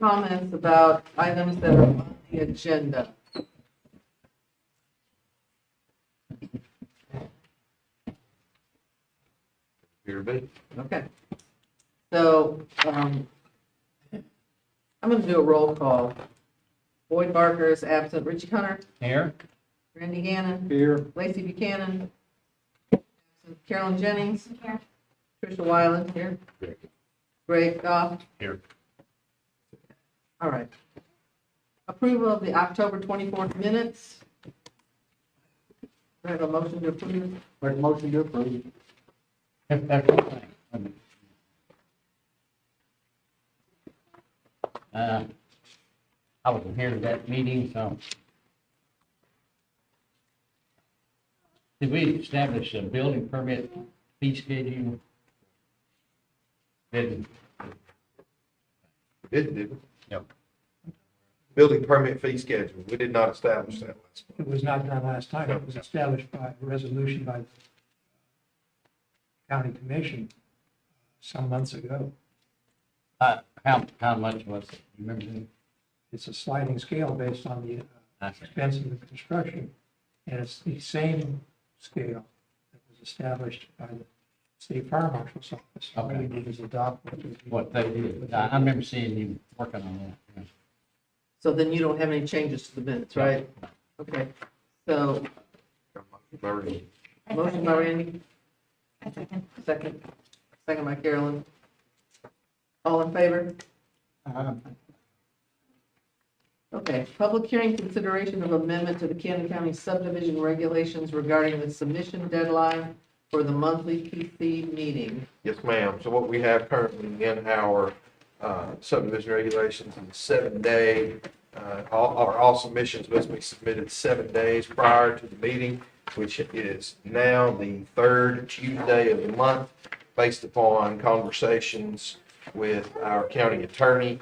comments about items that are on the agenda? Here be. Okay. So, I'm going to do a roll call. Boyd Barker is absent. Richie Hunter, Here. Randy Gannon, Here. Lacey Buchanan, Carolyn Jennings, Tricia Wyland here, Greg Goff. Here. All right. Approval of the October 24th minutes. Do I have a motion to approve? Make a motion to approve. That's one thing. I wasn't here at that meeting, so. Did we establish a building permit fee schedule? Didn't. Did we? Yep. Building permit fee schedule. We did not establish that last It was not done last time. It was established by a resolution by the county commission some months ago. How much was it? You remember? It's a sliding scale based on the expense of the construction. And it's the same scale that was established by the state fire marshal's office. All we did is adopt What they did. I remember seeing you working on that. So then you don't have any changes to the minutes, right? Okay. So, time. motion by Randy, I second. second by Carolyn. All in favor? Okay, public hearing consideration of amendment to the Camden County subdivision regulations regarding the submission deadline for the monthly PC meeting. Yes, ma'am. So what we have currently in our subdivision regulations is 7-day, all submissions must be submitted 7 days prior to the meeting, which is now the third Tuesday of the month, based upon conversations with our county attorney.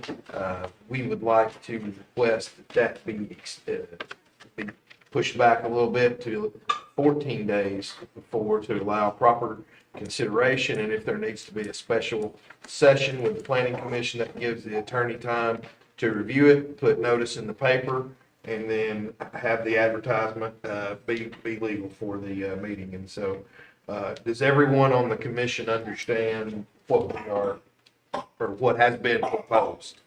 We would like to request that be pushed back a little bit to 14 days before, to allow proper consideration, and if there needs to be a special session with the planning commission, that gives the attorney time to review it, put notice in the paper, and then have the advertisement be legal for the meeting. And so, does everyone on the commission understand what we are, or what has been proposed?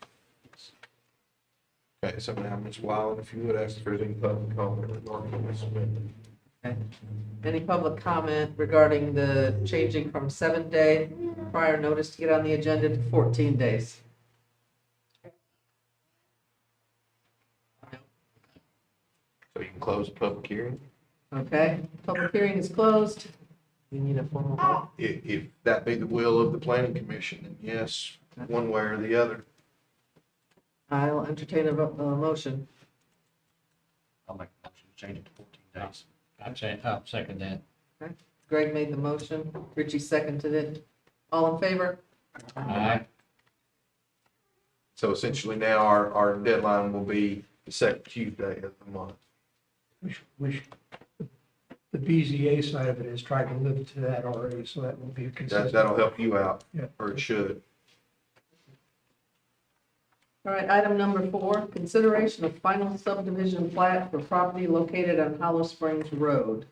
Okay, so now, Ms. Wyland, if you would ask for any public comment regarding this amendment. Okay. Any public comment regarding the changing from 7-day prior notice to get on the agenda to 14 days? So you can close the public hearing. Okay, public hearing is closed. We need a formal vote. If that be the will of the planning commission, then yes, one way or the other. I will entertain a motion. I'll make a motion to change it to 14 days. I'll second that. Greg made the motion, Richie seconded it. All in favor? Aye. So essentially now our deadline will be the second Tuesday of the month. the BZA side of it is trying to live to that already, so that will be consistent. That'll help you out, Yeah. or it should. All right, item number 4, consideration of final subdivision plat for property located on Hollow Springs Road.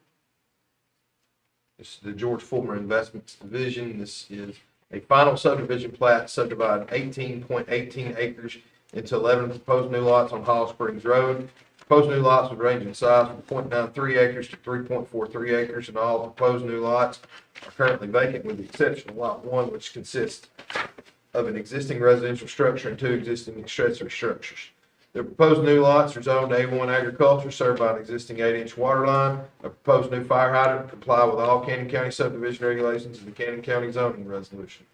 This is the George Fulmer Investments Division. This is a final subdivision plat subdividing 18.18 acres into 11 proposed new lots on Hollow Springs Road. Proposed new lots would range in size from 0.93 acres to 3.43 acres, and all proposed new lots are currently vacant with the exception of Lot 1, which consists of an existing residential structure and 2 existing accessory structures. The proposed new lots are zoned A1 agriculture, served by an existing 8-inch water line. A proposed new fire hydrant comply with all Camden County subdivision regulations and the Camden County zoning resolution.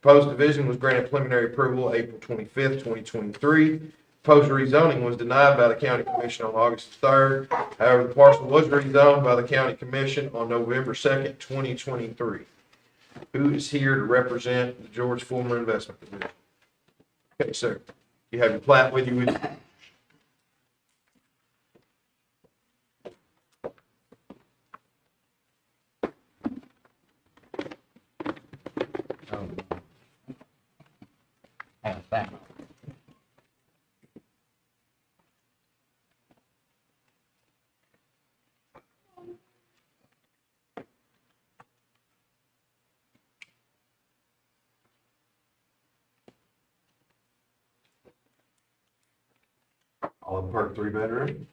Proposed division was granted preliminary approval April 25th, 2023. Proposed rezoning was denied by the county commission on August 3rd. However, the parcel was rezoned by the county commission on November 2nd, 2023. Who is here to represent the George Fulmer Investment Division? Okay, sir. You have your plat with you. How's that? per 3-bedroom.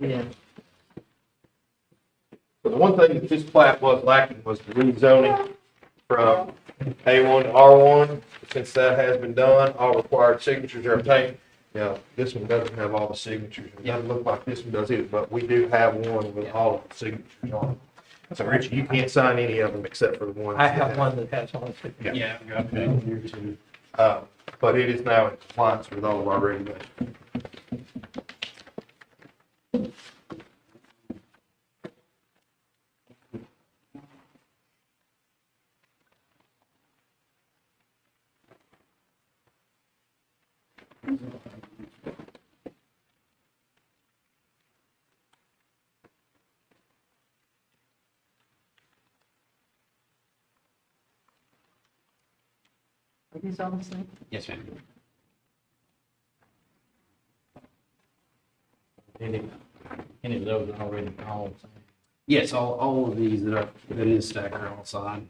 Yeah. So the one thing that this plat was lacking was the rezoning from A1 to R1. Since that has been done, all required signatures are obtained. Now, this one doesn't have all the signatures. It doesn't look like this one does either, but we do have one with all of the signatures on it. So Richard, you can't sign any of them except for the ones. I that have one that has all the. Yeah. Yeah, okay, here too. But it is now in compliance with all of our regulations. Are these all the same? Yes, ma'am. Any of those are already all signed? Yes, all of these that is stacked are all signed.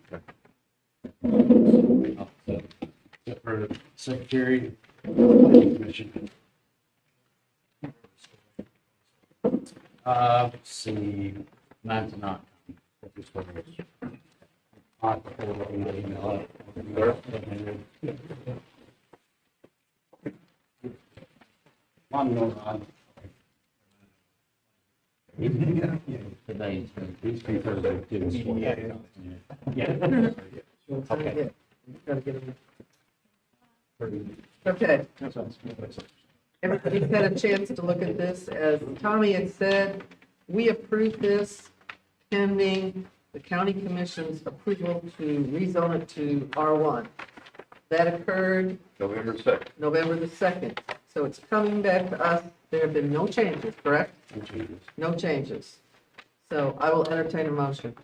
Except for the secretary, commission. Let's see, 9 to 9. Today, these people are doing. Yeah. Okay. Gotta get them. Okay. Everybody's had a chance to look at this. As Tommy had said, we approved this pending the county commission's approval to rezone it to R1. That occurred November 2nd. November the 2nd. So it's coming back to us. There have been no changes, correct? No changes. So I will entertain a motion.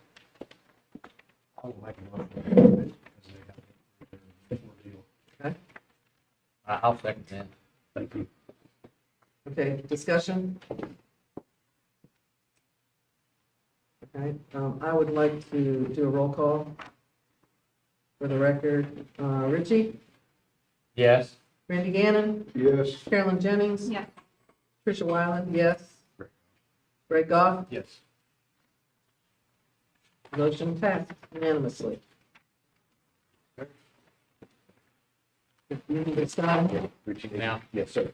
I'll second that. Thank you. Okay, discussion? Okay, I would like to do a roll call for the record. Richie, Yes. Randy Gannon, Yes. Carolyn Jennings, Yes. Tricia Wyland, yes. Greg Goff, Yes. motion passed unanimously. If you need to sign, Now. Yes, sir.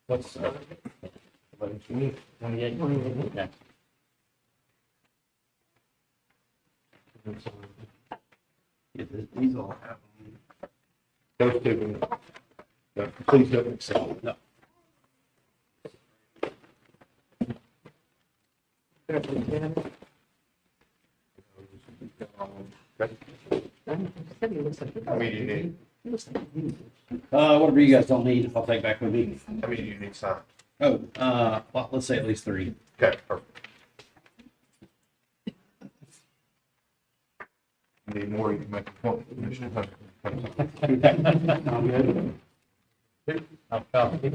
What's, 28? Okay. These all have. Those two. No, please don't accept. No. Said he looks like- How many do you need? He looks like you. Whatever you guys don't need, I'll take back with me. How many do you need signed? Oh, well, let's say at least 3. Okay, perfect. You need more, you can make a point. Commissioner Hunter. I'm good. I'll copy.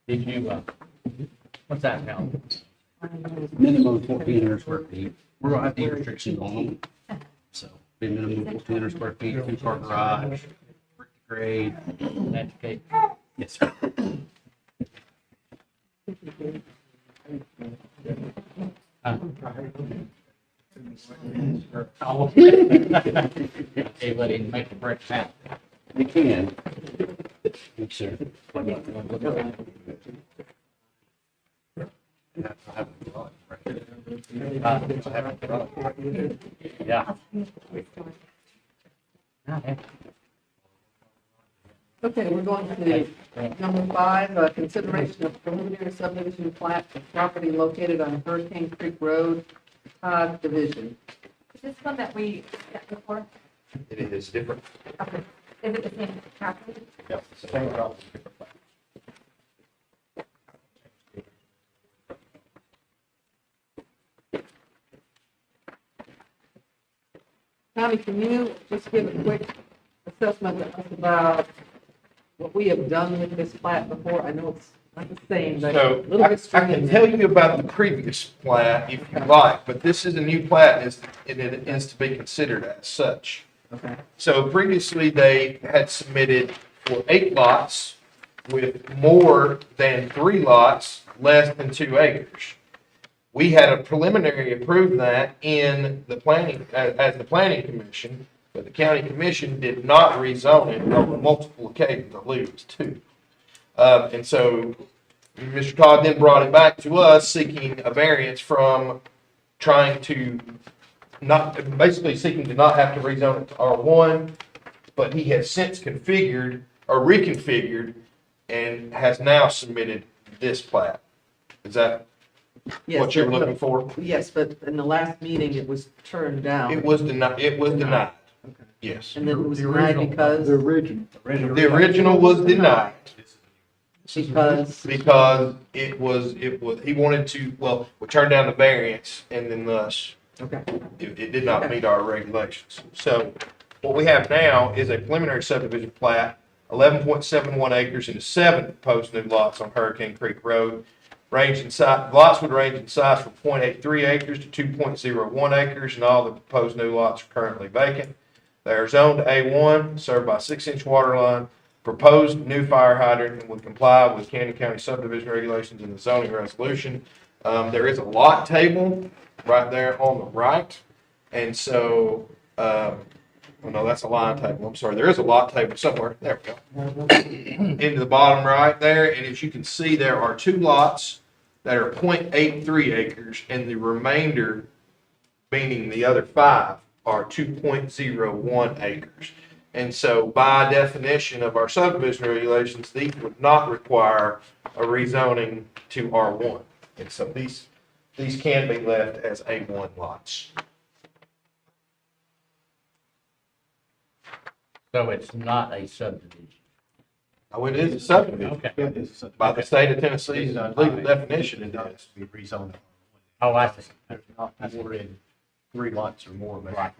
Did you, what's that now? Minimum 1,400 square feet. We're gonna have the restrictions on them. So, be minimum 1,400 square feet, 2-car garage, brick to grade. That's okay. Yes, sir. Hey, buddy, make the bricks happen. You can. Yes, sir. Yeah. Okay. Okay, we're going to number 5, consideration of preliminary subdivision plat for property located on Hurricane Creek Road, Todd Division. Is this one that we got before? It is different. Okay. Is it the same property? Yep. Same problem. Tommy, can you just give a quick assessment to us about what we have done with this plat before? I know it's not the same, but a So little I history. can tell you about the previous plat if you like, but this is a new plat and it is to be considered as such. Okay. So previously, they had submitted for 8 lots with more than 3 lots, less than 2 acres. We had a preliminary approved that in the planning, as the planning commission, but the county commission did not rezone it on multiple occasions, I believe it was 2. And so Mr. Todd then brought it back to us seeking a variance from trying to basically seeking to not have to rezone it to R1, but he has since configured or reconfigured and has now submitted this plat. Is that Yes, what you were but- looking for? Yes, but in the last meeting, it was turned down. It was denied, Okay. yes. And then it was denied because, The original was denied because he wanted to, well, we turned down the variance and then thus okay, it did not meet our regulations. So what we have now is a preliminary subdivision plat, 11.71 acres into 7 proposed new lots on Hurricane Creek Road. Lots would range in size from 0.83 acres to 2.01 acres, and all the proposed new lots are currently vacant. They are zoned A1, served by a 6-inch water line, proposed new fire hydrant, and would comply with Camden County subdivision regulations and the zoning resolution. There is a lot table right there on the right, and so, no, that's a line table, I'm sorry, there is a lot table somewhere, there we go. Into the bottom right there, and as you can see, there are 2 lots that are 0.83 acres, and the remainder, meaning the other 5, are 2.01 acres. And so by definition of our subdivision regulations, these would not require a rezoning to R1. And so these can be left as A1 lots. So it's not a subdivision. Oh, it is a subdivision. Okay. By the state of Tennessee's legal definition, it is. Be rezoned. Oh, I see. That's more than 3 lots or more, but. Right.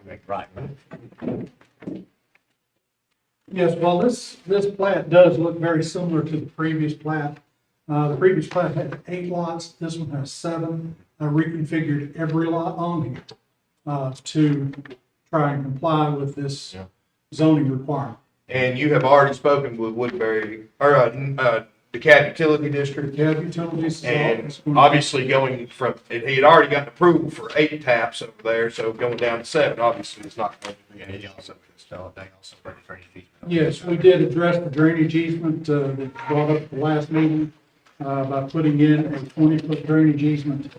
Yes, well, this plat does look very similar to the previous plat. The previous plat had 8 lots, this one has 7. I reconfigured every lot on here to try and comply with this Yeah. zoning requirement. And you have already spoken with Woodbury, or DeKalb Utility District. Yeah, utilities. And obviously going from, he had already gotten approval for 8 taps over there, so going down to 7, obviously it's not going to be Yeah, an he issue. also installed, they also bring drainage easement. Yes, we did address the drainage easement that brought up at the last meeting by putting in a 20-foot drainage easement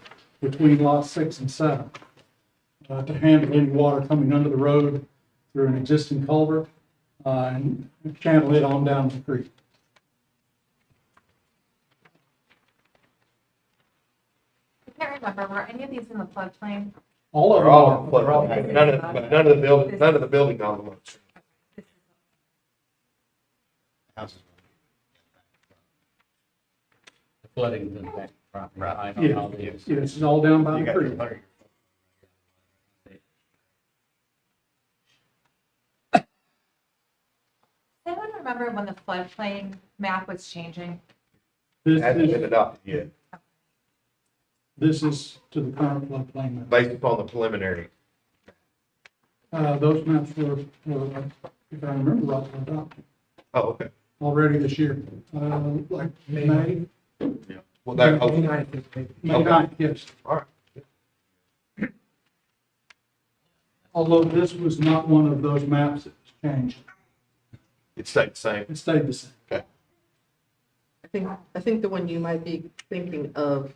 between lots 6 and 7 to handle any water coming under the road through an existing culvert and channel it on down the creek. I can't remember, were any of these in the floodplain? All of They're them all are. in flood. None of the building elements. Houses. The flooding is in the back property. Right. Yeah, All these. yeah, this is all down by You the got creek. your. Does anyone remember when the floodplain map was changing? This Hasn't been is, adopted yet, this is to the current floodplain map. based upon the preliminary. Those maps were, if I remember right, were adopted Oh, okay. already this year, like May. Well, that, oh, May Okay. 9th, yes. all right. Although this was not one of those maps that was changed. It stayed the same. It stayed the same. I think the one you might be thinking of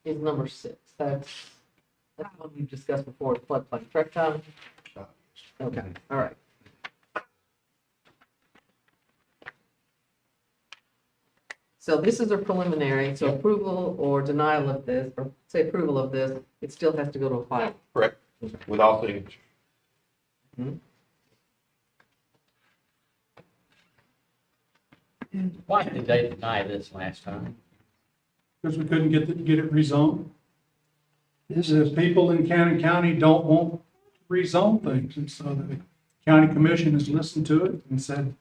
is number 6. That's the one we discussed before, the floodplain, correct, Tom? Okay, all right. So this is a preliminary, so approval or denial of this, or say approval of this, it still has to go to a final. Correct, with all signatures. Why did they deny this last time? Because we couldn't get it rezoned. This The is, people in Cannon County don't want to rezone things, and so the county commission has listened to it and said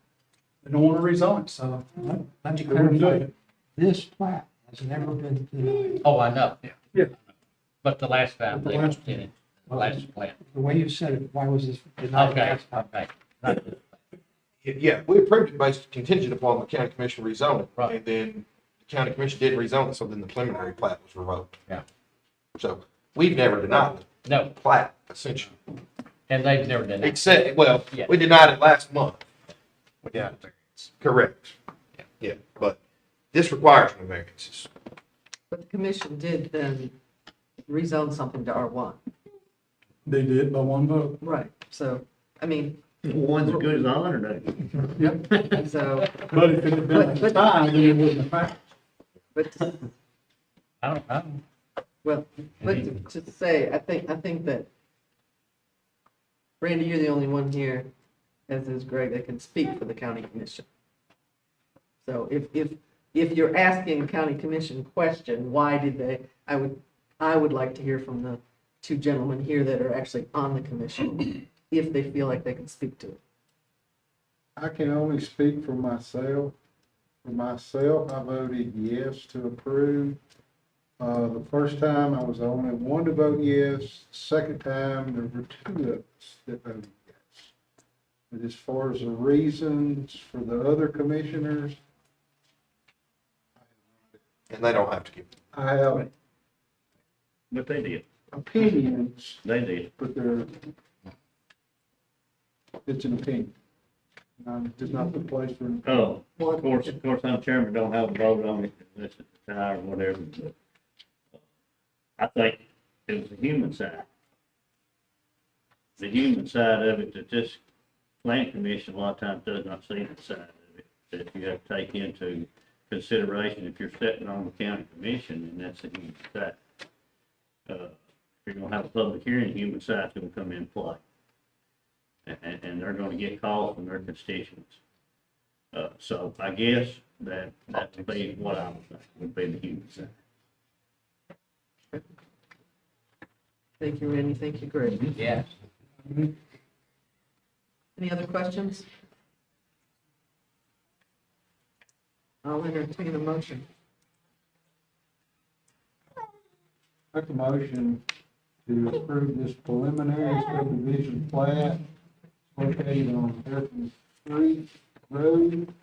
they don't want to rezone it, so. let me they wouldn't do clarify, it. this plat has never been denied. Oh, I know. Yeah. But the last time they The last- did it, the last plan. The way you said it, why was this denied? Okay, last time? okay. Not this. Yeah, we approved it based contingent upon the county commission rezoning. Right. And then the county commission didn't rezone it, so then the preliminary plat was revoked. Yeah. So we've never denied No, the plat, essentially, and they've never done that. except, well, Yeah. we denied it last month. Yeah. Correct. Yeah, but this requires no variances. But the commission did then rezone something to R1. They did by one vote. Right. So, I mean, One's as good as a hundred, ain't it? Yep. so, But if it had been at the time, then it wouldn't have happened. but, I don't, well, but to say, I think that, Randy, you're the only one here, as is Greg, that can speak for the county commission. So if you're asking a county commission question, why did they, I would like to hear from the two gentlemen here that are actually on the commission, if they feel like they can speak to it. I can only speak for myself. For myself, I voted yes to approve. The first time, I was the only one to vote yes. Second time, there were two of us that voted yes. But as far as the reasons for the other commissioners, And they don't have to give. I have But they did, opinions, they did. but it's an opinion. It's not the place for. Oh, Well, of course, I'm chairman, don't have a vote on it, unless it's a tie or whatever, but I think it was the human side. The human side of it, that this plan commission a lot of times does not see the side of it, that you have to take into consideration if you're sitting on the county commission, and that's the human side. If you're gonna have a public hearing, the human side's gonna come in play. And they're gonna get calls from their constituents. So I guess that would be what I would think, would be the human side. Thank you, Randy. Thank you, Greg. yes. Any other questions? I'll entertain a motion. Make a motion to approve this preliminary subdivision plat located on Fairfield Street Road,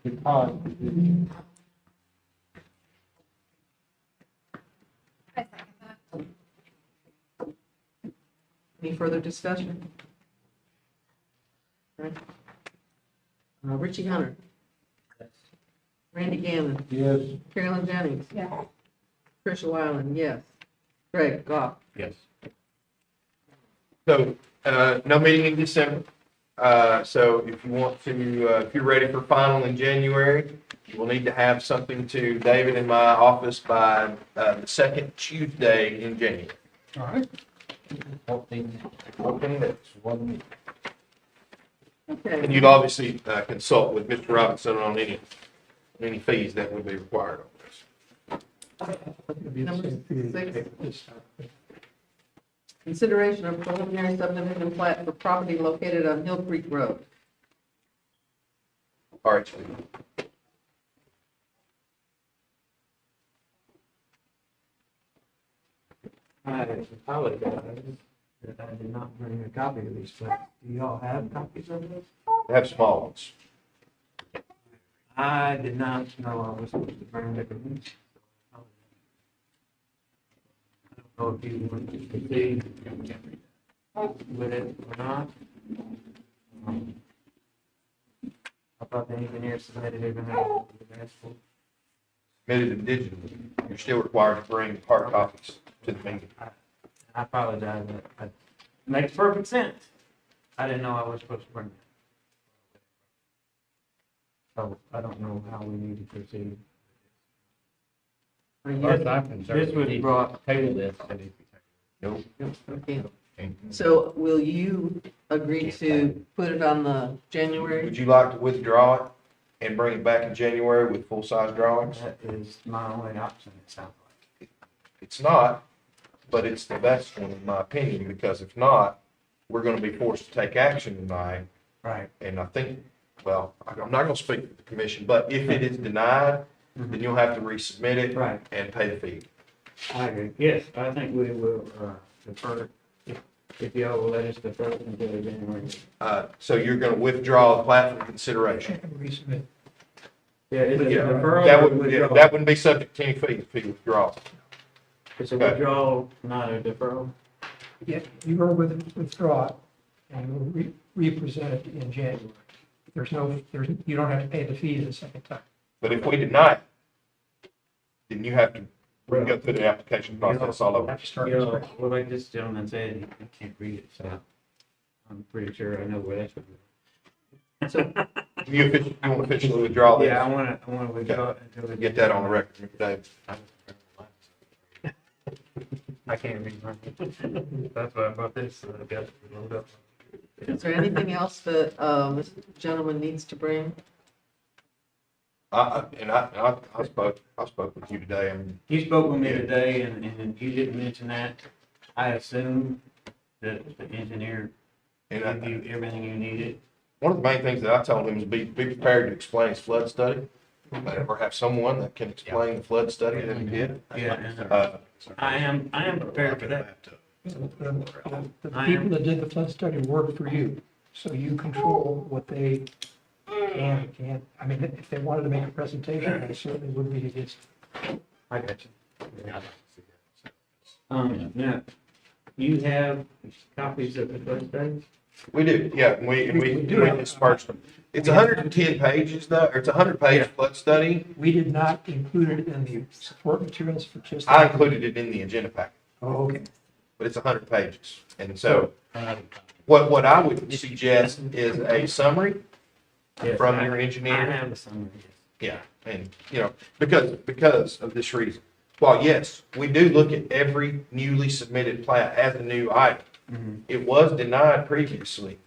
Deposit Division. I second that. Any further discussion? All right. Richie Hunter. Randy Gannon. Yes. Carolyn Jennings. Yeah. Tricia Wyland, yes. Greg Goff. Yes. So, no meeting in December. So if you want to, if you're ready for final in January, you will need to have something to David in my office by, the second Tuesday in January. All right. 14. 14 minutes. Wasn't And Okay. you'd obviously, consult with Mr. Robinson on any fees that would be required on this. It'd be the Number same fee. 6, This time. consideration of preliminary subdivision plat for property located on Hill Creek Road. All right. I apologize that I did not bring a copy of these plans. Do y'all have copies of this? They have small ones. I did not know I was supposed to bring bigger ones. I don't know if you want to proceed with it or not. I thought the engineer submitted everything that asked for. Submitted it digitally. You're still required to bring hard copies to the meeting. I apologize. It makes perfect sense. I didn't know I was supposed to bring it. So I don't know how we need to proceed. Are you- As far as I'm concerned, This was we brought- table this. Nope. Okay. So will you agree to put it on the January? Would you like to withdraw it and bring it back in January with full-size drawings? That is my only option, it sounds like. It's not, but it's the best one in my opinion, because if not, we're gonna be forced to take action tonight. Right. And I think, well, I'm not gonna speak for the commission, but if it is denied, then you'll have to resubmit it Right. and pay the fee. I agree. Yes, I think we will defer, if y'all will let us defer it until January. So you're gonna withdraw the plat for consideration. Resubmit. Yeah, is it a Yeah, deferral that or would, yeah, withdrawal? that wouldn't be subject to any fees if you withdraw. It's a okay. withdrawal, not a deferral? Yeah, you are withdraw it, and we'll represent it in January. You don't have to pay the fees a second time. But if we deny it, then you have to go through the application process all over. Have to start. You know, well, like this gentleman said, he can't read it, so I'm pretty sure I know where that's going. You want to officially withdraw this? Yeah, I wanna withdraw it until. Get that on the record, Mr. Davis. I can't read mine. That's why I brought this, so I got it loaded up. Is there anything else that this gentleman needs to bring? I spoke with you today, and You spoke with me today and you didn't mention that. I assume that the engineer And gave you everything you needed. one of the main things that I told him is be prepared to explain his flood study, or have someone that can explain the flood study that he did. Yeah, and Uh, I am prepared for that. The people that did the flood study work for you, so you control what they can and can't. I mean, if they wanted to make a presentation, I certainly would be against it. I got you. Now, you have copies of the flood study? We do, yeah, and we dispersed them. It's 110 pages though, or it's a 100-page flood study. We did not include it in the support materials for just. I included it in the agenda packet, Oh, okay. but it's 100 pages. And so what I would suggest is a summary Yes, from I- your I engineer. have a summary. Yeah, and, because of this reason. While yes, we do look at every newly submitted plat as a new item. Mhm. It was denied previously.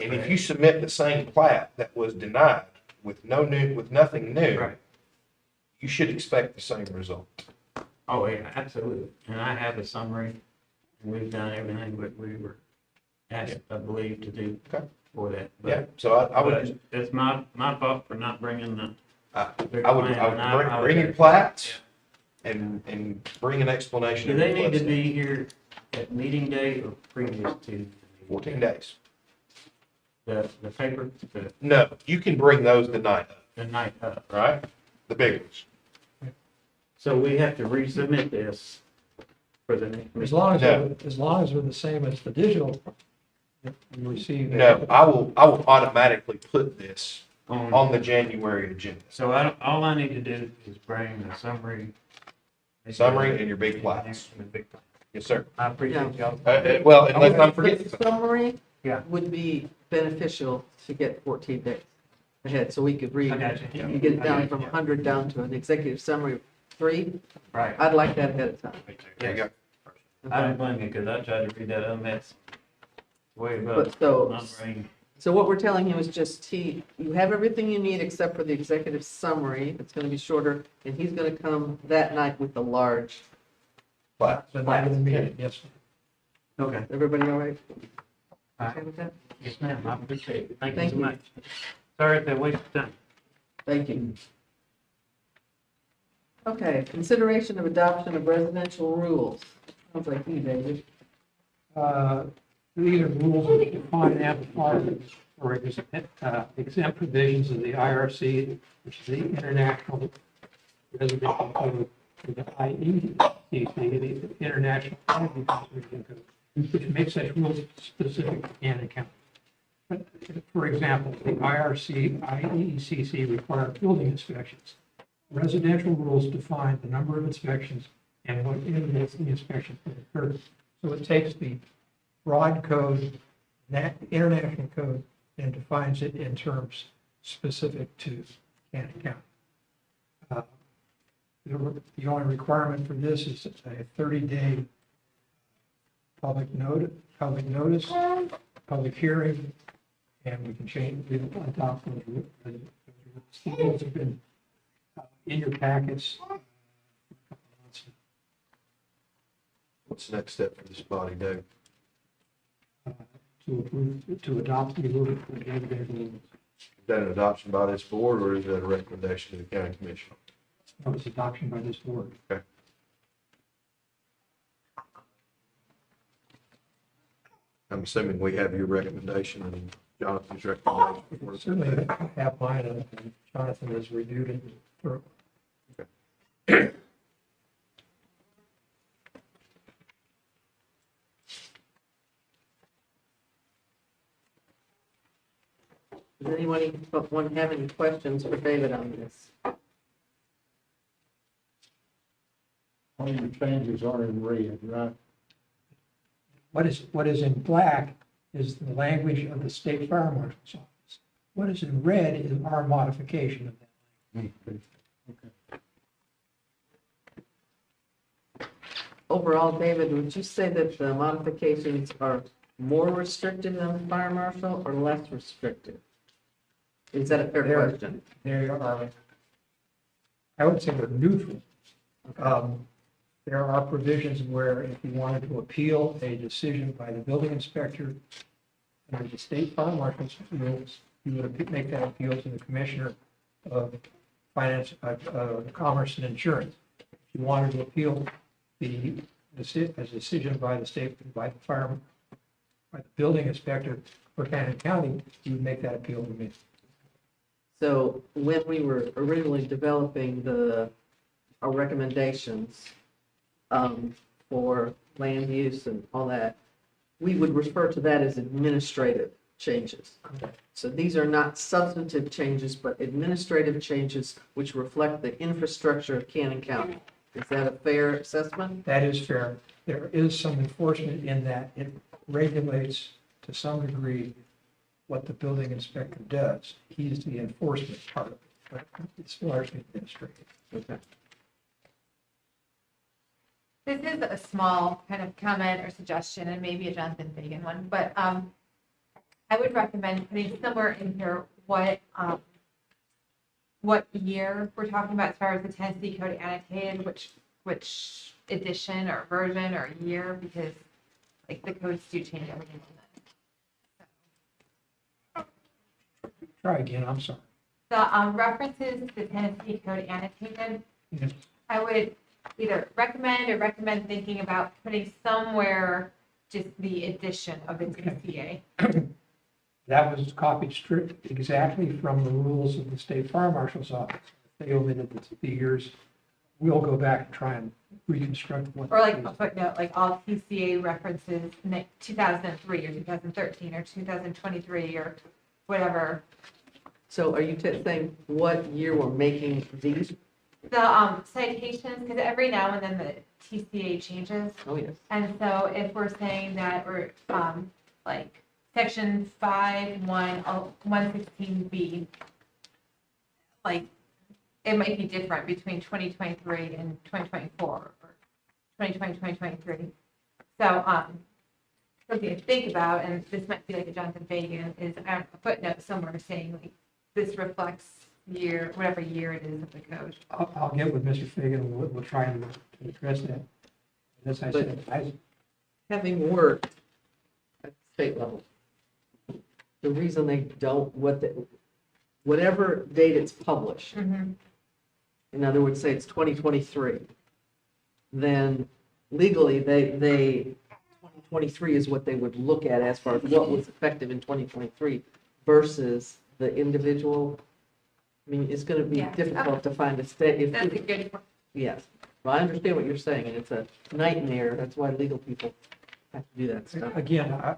And if you submit the same plat that was denied with nothing new, Right. you should expect the same result. Oh, yeah, absolutely. And I have a summary. We've done everything that we were asked, I believe, to do Okay. for that. But- Yeah, so I would but just, It's my fault for not bringing the. I the I would plan, and I bring your apologize. plats and bring an explanation. Do of they the need to flood be here at meeting day or previous to? 14 days. The paper, No, you can bring those the night of, the night of. right? The big ones. So we have to resubmit this for the next. As long as, No. as long as they're the same as the digital that you receive. No, I will automatically put this On, on the January agenda. so all I need to do is bring the summary. Summary and your big plats. And the big plat. Yes, sir. I appreciate y'all. Well, unless I'm forgetting. The summary Yeah. would be beneficial to get 14 days ahead, so we could read. I got you. You get it I down got from you. 100 down to an executive summary of 3. Right. I'd like that ahead of time. There you go. I don't blame you, because I tried to read that other mess. Way above But so, my brain. so what we're telling him is just you have everything you need except for the executive summary. It's going to be shorter, and he's going to come that night with the large. Plat. The night of the meeting, yes. Okay. Everybody all right? All Okay with that? Yes, ma'am, I appreciate it. Thank you Thank so you. much. Sorry if I wasted time. Thank you. Okay, consideration of adoption of residential rules. Sounds like you, David. These are rules that define amplifiers or exempt provisions of the IRC, which is the International Residential Code, or the IECC, the International Energy Conservation Code, which makes such rules specific to Canada County. But, for example, the IRC, IECC require building inspections. Residential rules define the number of inspections and what indicates the inspection can occur. So it takes the broad code, international code, and defines it in terms specific to Canada County. the only requirement for this is a 30-day public notice, public hearing, and we can change, we will adopt those rules. The rules have been in your packets. For a couple of months now. What's the next step for this body, Dave? To approve, to adopt the rule for the day-to-day rules. Is that an adoption by this board, or is that a recommendation to the county commission? That was adoption by this board. I'm assuming we have your recommendation and Jonathan's recommendation. Certainly have mine, and Jonathan has reviewed it thoroughly. Does anyone have any questions for David on this? All your changes are in red, right? What is in black is the language of the state fire marshal's office. What is in red is our modification of that. Overall, David, would you say that the modifications are more restrictive than the fire marshal or less restrictive? Is that a fair question? They are, I would say they're neutral. There are provisions where if you wanted to appeal a decision by the building inspector under the state fire marshal's rules, you would make that appeal to the commissioner of finance, commerce and insurance. If you wanted to appeal a decision by the state, by the fire, by the building inspector for Cannon County, you would make that appeal to me. So when we were originally developing our recommendations for land use and all that, we would refer to that as administrative changes. So these are not substantive changes, but administrative changes which reflect the infrastructure of Cannon County. Is that a fair assessment? That is fair. There is some enforcement in that it regulates to some degree what the building inspector does. He's the enforcement part of it, but it's largely administrative. Okay. This is a small kind of comment or suggestion, and maybe a Jonathan Fagan one, but I would recommend putting somewhere in here what year we're talking about as far as the Tennessee Code annotated, which edition or version or year, because like the codes do change every now and then. Try again, I'm sorry. The references to the Tennessee Code annotated, Yes. I would either recommend thinking about putting somewhere just the addition of the TCA. That was copied strict exactly from the rules of the state fire marshal's office. If they omitted the years, we'll go back and try and reconstruct what. Or like a footnote, like all TCA references, 2003 or 2013 or 2023 or whatever. So are you saying what year we're making these? The citations, because every now and then the TCA changes. Oh, yes. And so if we're saying that we're, like, section 5.116B, like, it might be different between 2023 and 2024, or 2020, 2023. So, something to think about, and this might be like a Jonathan Fagan, is a footnote somewhere saying, like, this reflects year, whatever year it is of the code. I'll get with Mr. Fagan, and we'll try to address that. As I said, Having worked at the state level, the reason they don't, whatever date it's published, in other words, say it's 2023, then legally, they 2023 is what they would look at as far as what was effective in 2023 versus the individual. I mean, it's going to be Yeah. difficult to find a state. That's a good point. Yes, well, I understand what you're saying, and it's a nightmare. That's why legal people have to do that stuff. again, I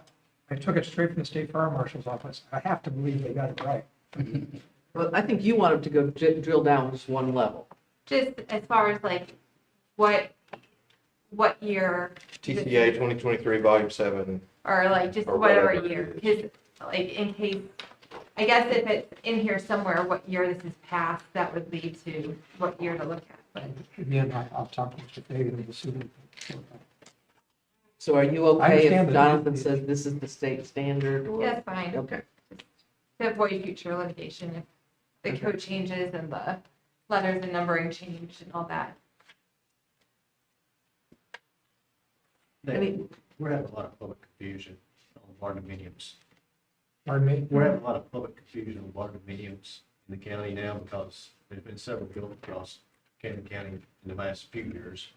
took it straight from the state fire marshal's office. I have to believe they got it right. Well, I think you want them to go drill down just one level. Just as far as like, what year, TCA 2023, volume 7. or like just Or whatever whatever it year, is. because like in case, I guess if it's in here somewhere, what year this is passed, that would lead to what year to look at. Again, I'll talk to Mr. Fagan and we'll see what. So are you I okay understand if that- Jonathan says this is the state standard? or- Yeah, it's fine. Okay. To avoid future litigation if the code changes and the letters and numbering change and all that. Any, We're having a lot of public confusion on barndominiums. Pardon me? We're having a lot of public confusion on barndominiums in the county now because there's been several built across Camden County in the last few years.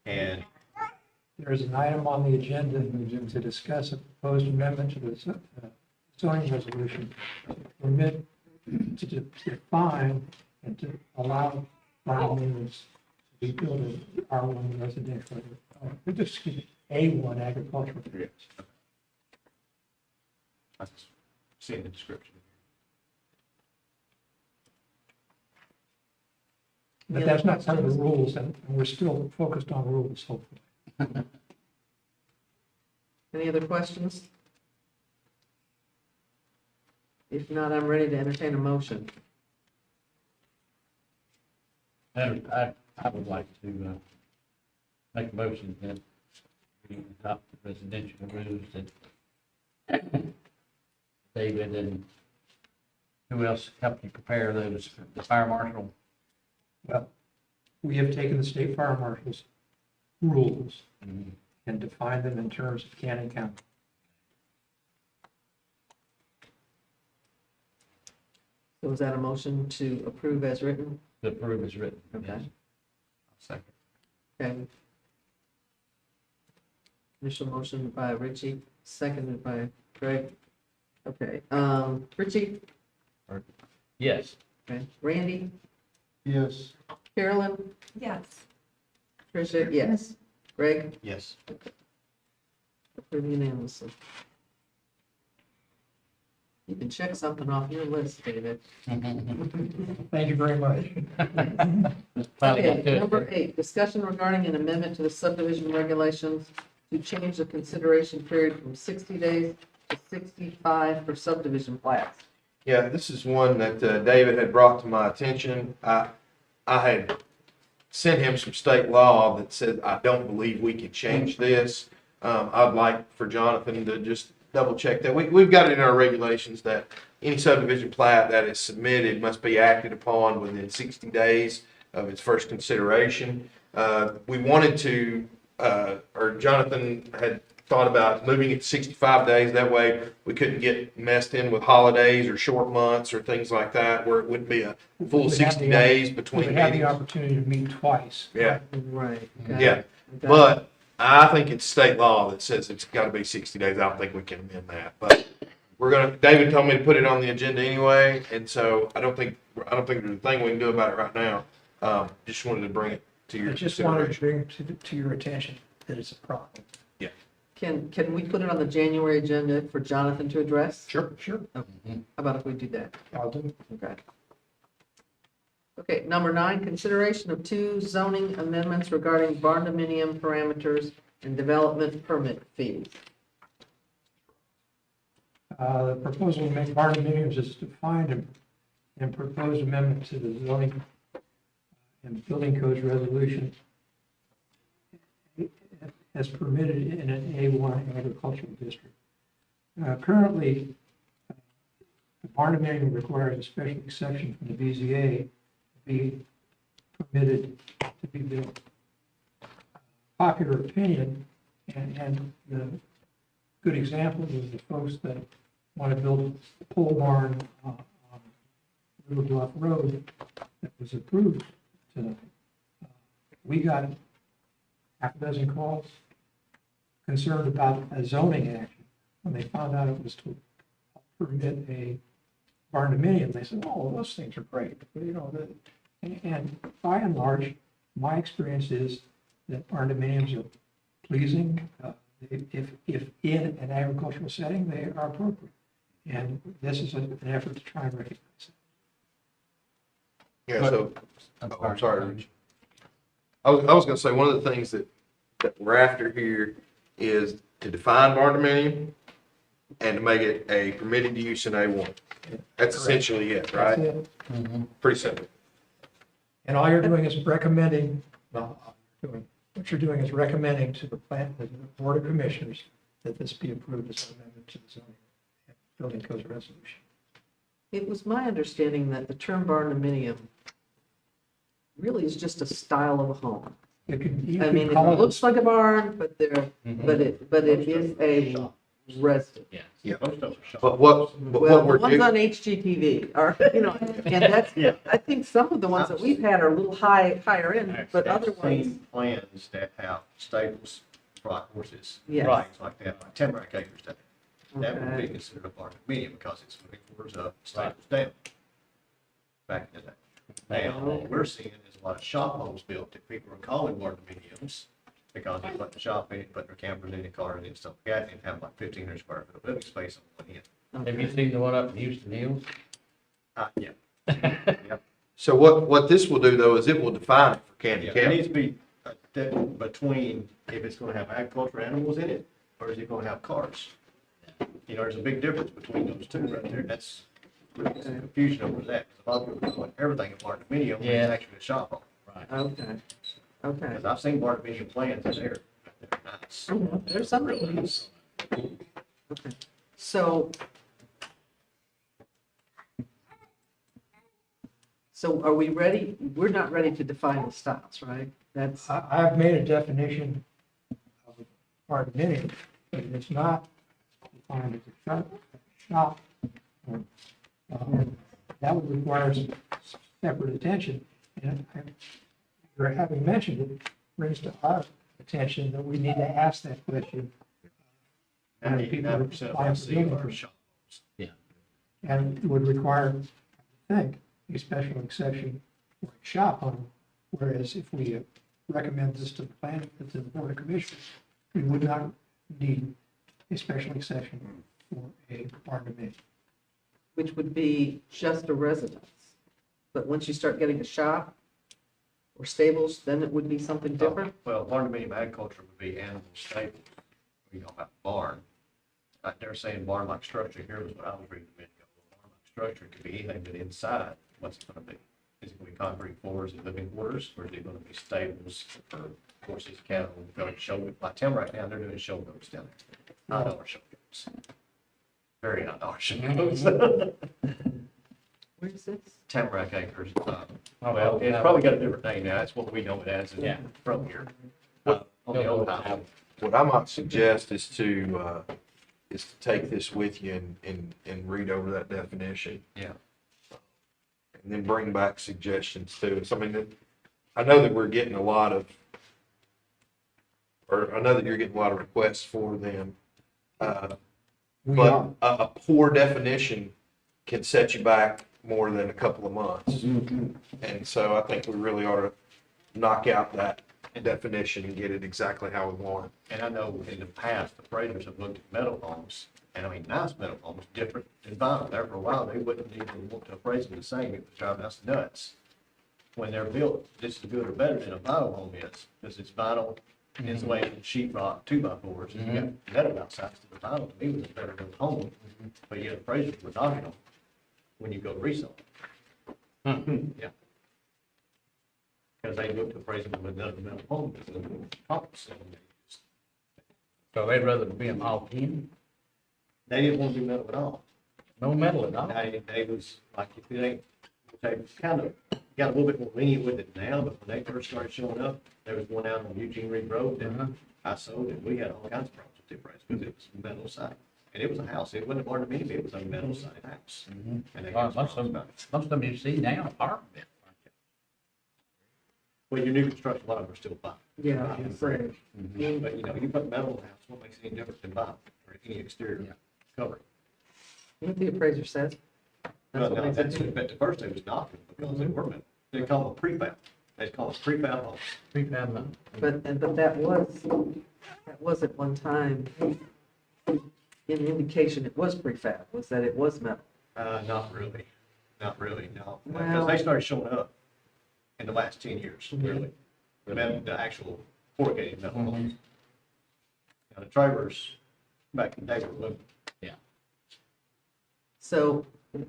And There's an item on the agenda to discuss a proposed amendment to the zoning resolution to permit, to define and to allow barndominiums to be built in R1 residential, excuse me, A1 agricultural areas. I just seen the description. But that's not part of the rules, and we're still focused on rules, hopefully. any other questions? If not, I'm ready to entertain a motion. And I would like to make a motion that we adopt the residential rules that David and who else helped you prepare those, the fire marshal? Well, we have taken the state fire marshal's rules and defined them in terms of Cannon County. So is that a motion to approve as written? The approve is written. Okay. Yes. Second. Okay. Initial motion by Richie, seconded by Greg. Okay, Richie, Yes. okay, Randy, Yes. Carolyn, Yes. Tricia, yes. Greg, Yes. approved unanimously. You can check something off your list, David. Thank you very much. Finally got Okay, to it. number 8, discussion regarding an amendment to the subdivision regulations to change the consideration period from 60 days to 65 for subdivision plats. Yeah, this is one that David had brought to my attention. I had sent him some state law that said, I don't believe we can change this. I'd like for Jonathan to just double check that. We've got it in our regulations that any subdivision plat that is submitted must be acted upon within 60 days of its first consideration. We wanted to, or Jonathan had thought about moving it to 65 days. That way we couldn't get messed in with holidays or short months or things like that, where it wouldn't be a full We would have 60 the- days We between would have the meetings. opportunity to meet twice. Yeah, Right. yeah. But I think it's state law that says it's got to be 60 days. I don't think we can amend that. But David told me to put it on the agenda anyway, and so I don't think there's a thing we can do about it right now. Just wanted to bring it to your I just wanted to consideration. bring to your attention that it's a problem. Can we put it on the January agenda for Jonathan to address? Sure. Sure, How about if we do that? I'll do it. Okay. Okay, number 9, consideration of 2 zoning amendments regarding barndominium parameters and development permit fees. The proposal to make barndominiums is defined in proposed amendment to the zoning and building codes resolution as permitted in an A1 agricultural district. Currently, the barndominium requires a special exception from the BZA to be permitted to be built. Popular opinion, and the good example is the folks that want to build a pole barn on River Bluff Road that was approved tonight. We got half a dozen calls concerned about a zoning action. When they found out it was to permit a barndominium, they said, oh, those things are great. You know, and by and large, my experience is that barndominiums are pleasing. If in an agricultural setting, they are appropriate. And this is an effort to try and recognize it. Yeah, so, I'm sorry, Rich. I was gonna say, one of the things that we're after here is to define barndominium and to make it a permitted use in A1. That's essentially it, right? That's it. Pretty simple. And all you're doing is recommending, well, what you're doing is recommending to the Board of Commissioners that this be approved as an amendment to the zoning and building codes resolution. It was my understanding that the term barndominium really is just a style of a home. You I could mean, it call looks like a barn, but Mm-hmm. but it is a residence. Yeah. Most of them are shop. But what Well, we're the ones doing, on HGTV are, and that's, I think some of the ones that we've had are a little higher end, but I've other ones, seen plans that have stables for horses, Yes. right, like that, like Tamarack Acres, that would be Okay. considered a barn medium because it's 3/4 up, stables down. Back in the day. Now, what we're seeing is a lot of shop homes built that people are calling barn mediums because they put the shop in it, put their campers in it, cars in it, stuff like that, and have like 1,500 square foot of living space on one end. Have you seen the one up in Houston Hills? Yeah. so what this will do though is it will define it for Candy Yeah, it County. needs to be between if it's gonna have agriculture animals in it, or is it gonna have cars? You know, there's a big difference between those two right there, that's, really some confusion over that, because a lot of people put everything in barndominium, when it's Yeah. actually a shop home. Right. okay, okay. Because I've seen barndominium plans in there, they're nice. There's some that use. Okay, so. So are we ready? We're not ready to define the styles, right? That's, I've made a definition of barndominium, but it's not defined as a shop. That would require some separate attention. And you're having mentioned it, brings to our attention that we need to ask that question. When people 99% of apply I for see building are permits. shop homes. And it would require, I think, a special exception for a shop home, whereas if we recommend this to the planning, to the Board of Commissioners, we would not need a special exception for a barndominium. which would be just a residence. But once you start getting a shop or stables, then it would be something different? Well, barndominium agriculture would be animal stables, we don't have a barn. Like they're saying barn-like structure, here was what I was reading a minute ago. Barn-like structure could be anything but inside, what's it gonna be? Is it gonna be concrete floors and living quarters, or is it gonna be stables for horses, cattle, going show, like Tamarack now, they're doing show goats down there. $9 show goats. Very $9 show goats. Where is this? Tamarack Acres, Oh, well, it's probably got a different name now, that's what we know it as Yeah. from here. On the old highway. What I might suggest is to take this with you and read over that definition. Yeah. And then bring back suggestions to us. I mean, I know that we're getting a lot of, or I know that you're getting a lot of requests for them. We But are. a poor definition can set you back more than a couple of months. And so I think we really ought to knock out that definition and get it exactly how we want it. And I know in the past, appraisers have looked at metal homes, and I mean, nice metal homes, different than vinyl. There for a while, they wouldn't even want to appraise them the same, it was driving us nuts. When they're built, just as good or better than a vinyl home is, because it's vinyl, insulated, sheet rock, 2x4s, and you got metal outside, so the vinyl to me was a better built home, but yet appraisers were knocking them when you go to resell. Yeah. Because they looked to appraise them with another metal home, because of the pumps. So they'd rather be an all in, They didn't want to do metal at all. no metal at all. They was like, if it ain't, they kind of got a little bit more lenient with it now, but when they first started showing up, there was one out on Eugene Reed Road that I sold, and we had all kinds of problems with the price, because it was metal siding. And it was a house, it wasn't a barndominium, it was a metal sided house. And they Well, had most problems of them, about it. most of them you see now are apartment. Well, your new construction, a lot of them are still vinyl. Yeah, I was saying. But, you know, you put metal in the house, what makes it any different than vinyl, or any exterior covering? What the appraiser says. Well, That's what no, makes it that's, different. but the first they was knocking because they were metal. They call them prefab. They call them prefab homes. Prefab, But that was at one time, an indication it was prefab, was that it was metal. Not really, no. Because Well- they started showing up in the last 10 years, really. The actual corrugated metal homes. Now, the trailers, back in the day, were aluminum. So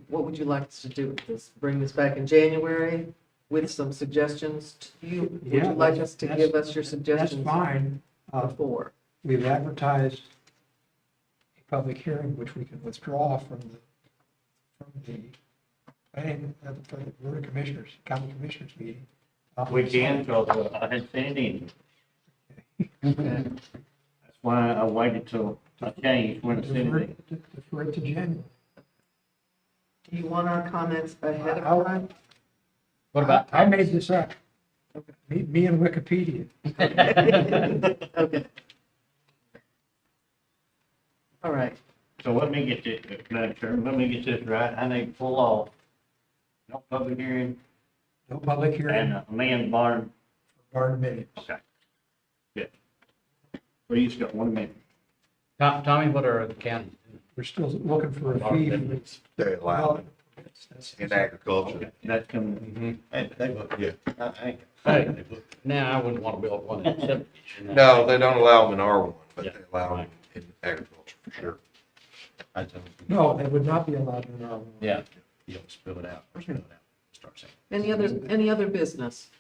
what would you like us to do with this? Bring this back in January? with some suggestions to you? Would Yeah, you like us to that's- give us your That's suggestions fine. before? We've advertised a public hearing, which we can withdraw from the planning, for the Board of Commissioners, County Commissioners meeting. We can, because I had sent it in. That's why I waited till I changed when I sent Defer it in. defer it to January. Do you want our comments ahead I'll- of time? What about? I made this up. Me and Wikipedia. Okay. All right. So let me get this, Madam Chairman, let me get this right. I need to pull off. No public hearing No public hearing, and amend barn. barn minutes. Okay. Good. We just got 1 minute. Tommy, what are the counties? We're still looking for a fee. They allow it That's- in agriculture. Okay, that's coming. And they look, Yeah. I Hey, now I wouldn't want to build one in subdivision. No, they don't allow them in R1, but Yeah. they allow them in agriculture for sure. No, they would not be allowed in our. Yeah. You don't spill it out, or spill it out, start saying. Any other business?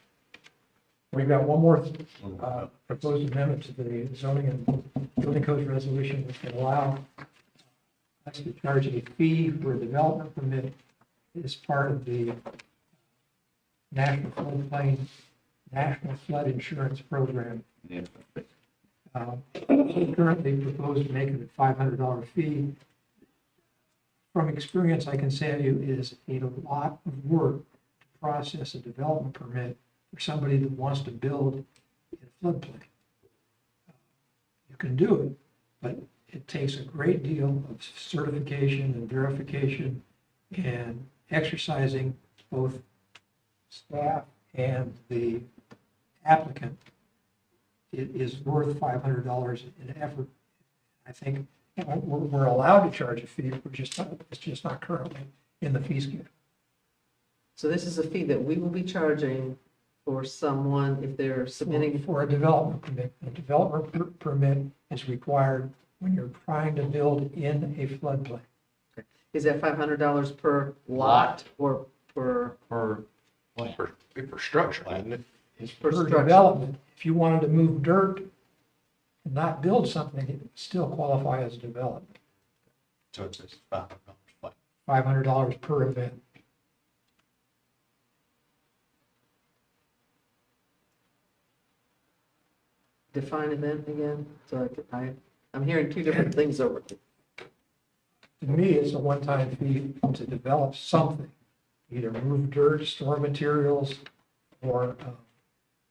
We've got one more proposed amendment to the zoning and building codes resolution that can allow us to charge a fee for a development permit as part of the National Flood Insurance Program. We currently propose to make it a $500 fee. From experience, I can say it is a lot of work to process a development permit for somebody that wants to build in a floodplain. You can do it, but it takes a great deal of certification and verification and exercising both staff and the applicant. It is worth $500 in effort. I think we're allowed to charge a fee, it's just not currently in the fee schedule. So this is a fee that we will be charging for someone if they're submitting. For a development permit. A development permit is required when you're trying to build in a floodplain. Is that $500 per lot or per For, For structure, isn't it? per For structure? development, if you wanted to move dirt and not build something, it would still qualify as development. So it's $500 flat. $500 per event. Define event again, so I'm hearing two different things over. To me, it's a one-time fee to develop something, either move dirt, store materials, or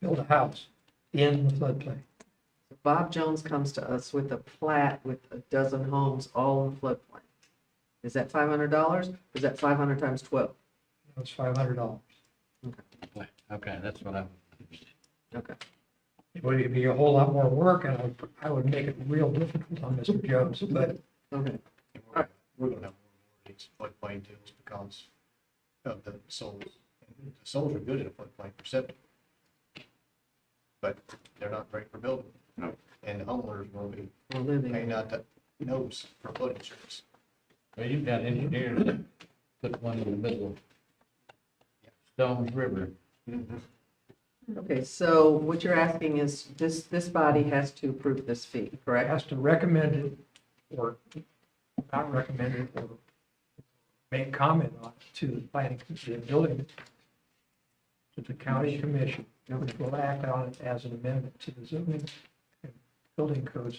build a house in the floodplain. Bob Jones comes to us with a plat with a dozen homes all in the floodplain. Is that $500? Is that 500 times 12? It's $500. okay, that's what I. Okay. It would be a whole lot more work, and I would make it real difficult on Mr. Jones, but Okay. We're gonna have more and more of these floodplain deals because of the souls. The souls are good in a floodplain for septic. But they're not great for building. No. And the homeowners will be We're living. paying out that nose for flood insurance. Well, you've got engineers that put one in the middle of Stones River. Okay, so what you're asking is this body has to approve this fee, correct? has to recommend it, or not recommend it, or make comment on it to the planning, the building, to the county commission, which will act on it as an amendment to the zoning and building codes,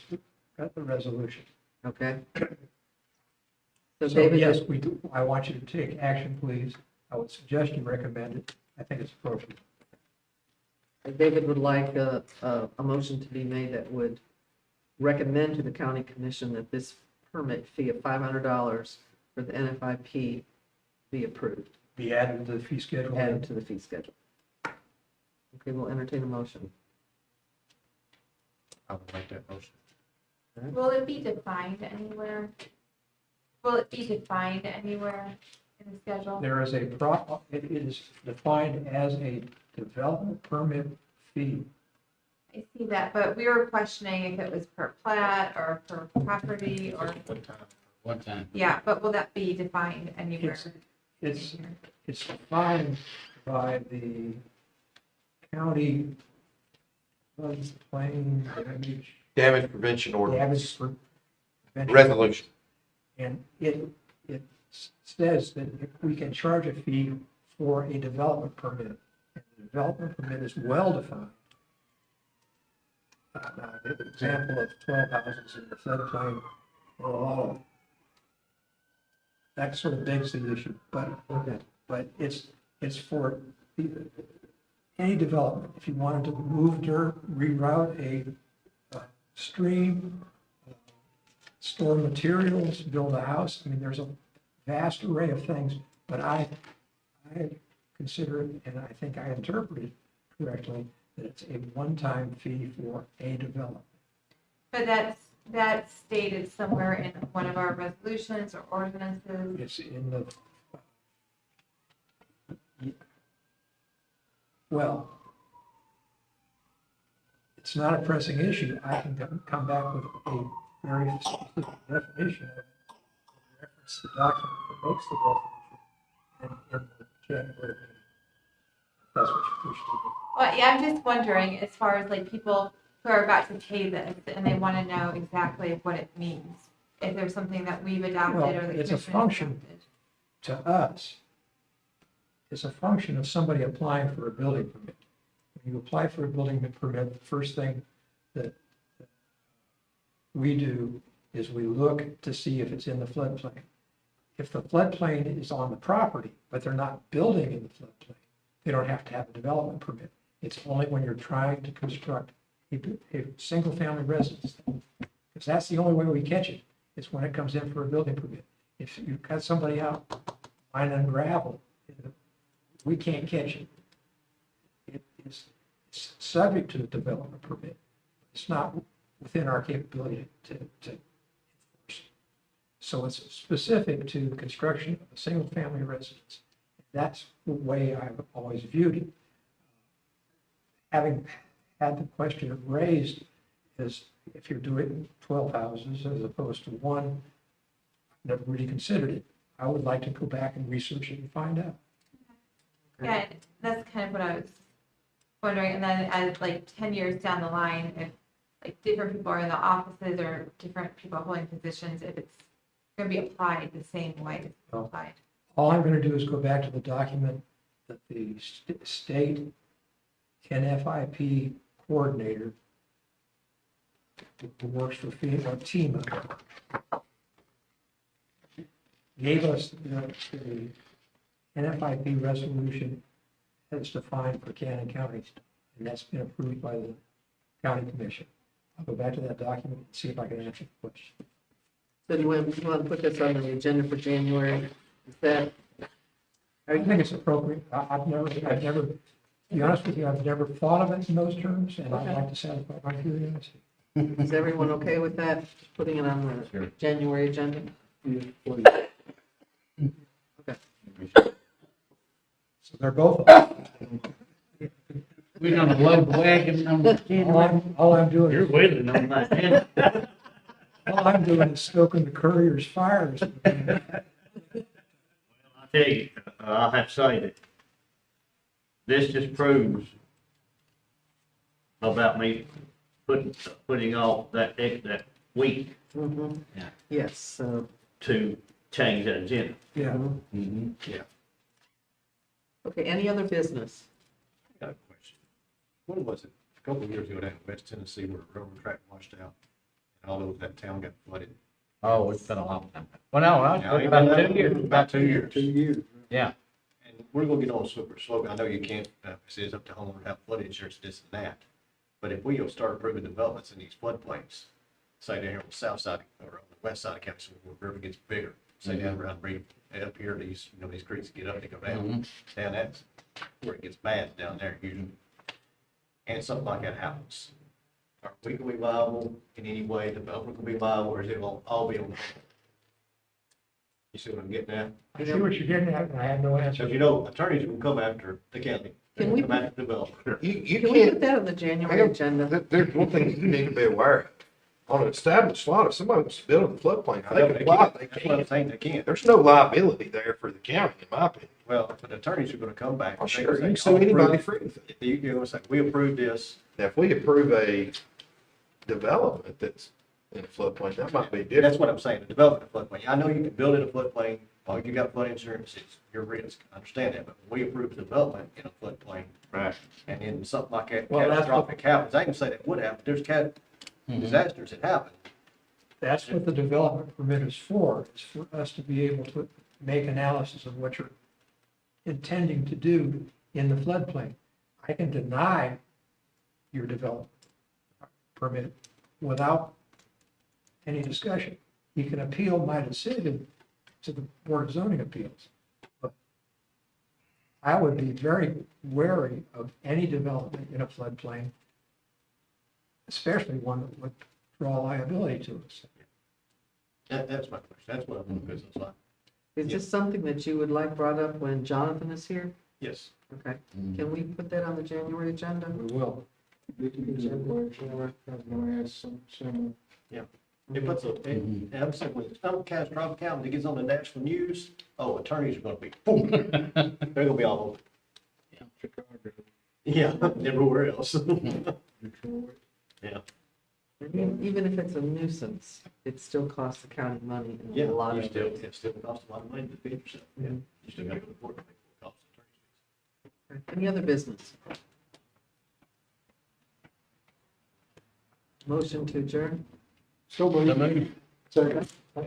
the resolution. Okay. So So David, yes, we do, I want you to take action, please. I would suggest you recommend it. I think it's appropriate. David would like a motion to be made that would recommend to the county commission that this permit fee of $500 for the NFIP be approved, Be added to the fee schedule. added to the fee schedule. Okay, we'll entertain a motion. I will make that motion. Will it be defined anywhere? Will it be defined anywhere in the schedule? There is it is defined as a development permit fee. I see that, but we were questioning if it was per plat or per property or, One time. yeah, but will that be defined anywhere? It's defined by the county floodplain Damage prevention ordinance, damage prevention. resolution. And it says that if we can charge a fee for a development permit. And the development permit is well-defined. Now, the example of 12 houses in the floodplain, or a lot of, that sort of begs the issue, but it's for any development. If you wanted to move dirt, reroute a stream, store materials, build a house, I mean, there's a vast array of things, but I consider it, and I think I interpret it correctly, that it's a one-time fee for a development. But that's stated somewhere in one of our resolutions or ordinances. It's in the, well, it's not a pressing issue. I can come back with a very specific definition of it. Reference the document that makes the definition in the January meeting. That's what you wish to do. Well, yeah, I'm just wondering, as far as like people who are about to pay this and they want to know exactly what it means, if there's something that we've adopted Well, or the it's a commission has function. adopted. To us, it's a function of somebody applying for a building permit. When you apply for a building permit, the first thing that we do is we look to see if it's in the floodplain. If the floodplain is on the property, but they're not building in the floodplain, they don't have to have a development permit. It's only when you're trying to construct a single-family residence, because that's the only way we catch it, is when it comes in for a building permit. If you've got somebody out mining gravel, we can't catch it. It's subject to the development permit. It's not within our capability to enforce. So it's specific to the construction of a single-family residence. That's the way I've always viewed it. Having had the question raised is if you're doing 12 houses as opposed to one, never really considered it. I would like to go back and research it and find out. Yeah, that's kind of what I was wondering. And then as like 10 years down the line, if like different people are in the offices or different people holding positions, if it's going to be applied the same way it's applied. All I'm going to do is go back to the document that the state NFIP coordinator who works for FEMA gave us the NFIP resolution as defined for Cannon County, and that's been approved by the county commission. I'll go back to that document and see if I can answer the question. So do you want to put this on the agenda for January? Is that, I think it's appropriate. I've never, to be honest with you, I've never thought of it in those terms, and I'd like to satisfy my curiosity. is everyone okay with that? Just putting it on the January agenda? So they're both. We're gonna load the wagon on All I'm doing You're is, waiting on my hand. all I'm doing is stoking the courier's fires. I tell you, I'll have to say that this just proves about me putting off that week Mhm. Yeah. Yes, so, to change that agenda. Yeah. okay, any other business? Got a question. When was it? A couple of years ago down in West Tennessee where the railroad track washed out and all over that town got flooded. Oh, it's been a long time. Well, no, Yeah, about 2 years, about 2 years. 2 years. Yeah. And we're gonna get on a slippery slope. I know you can't, it says up to homeowners have flood insurance, this and that. But if we start approving developments in these floodplains, say down here on the south side or on the west side of Kansas, where the river gets bigger, say down around Reed, up here, these, these creeks get up, they go down. Down that's where it gets bad down there usually. And something like that happens. Are we gonna be liable in any way? The developer gonna be liable, or is it gonna all be on the? You see what I'm getting at? I see what you're getting at, and I have no answer. Because attorneys will come after the county. Can we Come after the developer. You Can we put can't, that on the January agenda? there's one thing you need to be aware of. on an established lot, if somebody wants to build in the floodplain, Yeah, they they can apply, can. they That's what I'm can. saying, they can. There's no liability there for the county, in my opinion. Well, but the attorneys are gonna come back. Oh, and sure, you say, can sue "I'll approve anybody it." for anything. You're gonna say, we approve this. Now, if we approve a development that's in a floodplain, that might be That's different. what I'm saying, the development of floodplain. I know you can build in a floodplain, or you got flood insurance, it's your risk. I understand that, but we approve the development in a floodplain. Right. And then something like that Well, that's what- catastrophic happens, I can say that would happen, there's disasters that happen. That's what the development permit is for us to be able to make analysis of what you're intending to do in the floodplain. I can deny your development permit without any discussion. You can appeal my decision to the Board of Zoning Appeals. But I would be very wary of any development in a floodplain, especially one that would draw liability to us. That's my question, that's what I'm doing business like. Is this something that you would like brought up when Jonathan is here? Yes. Okay, can we put that on the January agenda? We will. We can do that, I was gonna ask some, It puts a, and I'm saying, when it's not catastrophic happens, it gets on the national news, oh, attorneys are gonna be, boom, they're gonna be all over. Chicago, Yeah, everywhere else. Detroit. Yeah, I mean, even if it's a nuisance, it still costs the county money and yeah, a lot you of still, it. it still costs a lot of money to defend yourself. Yeah, you still gotta go to court to pay for the cost of attorney's fees. Any other business? Motion to adjourn? So moved. Second.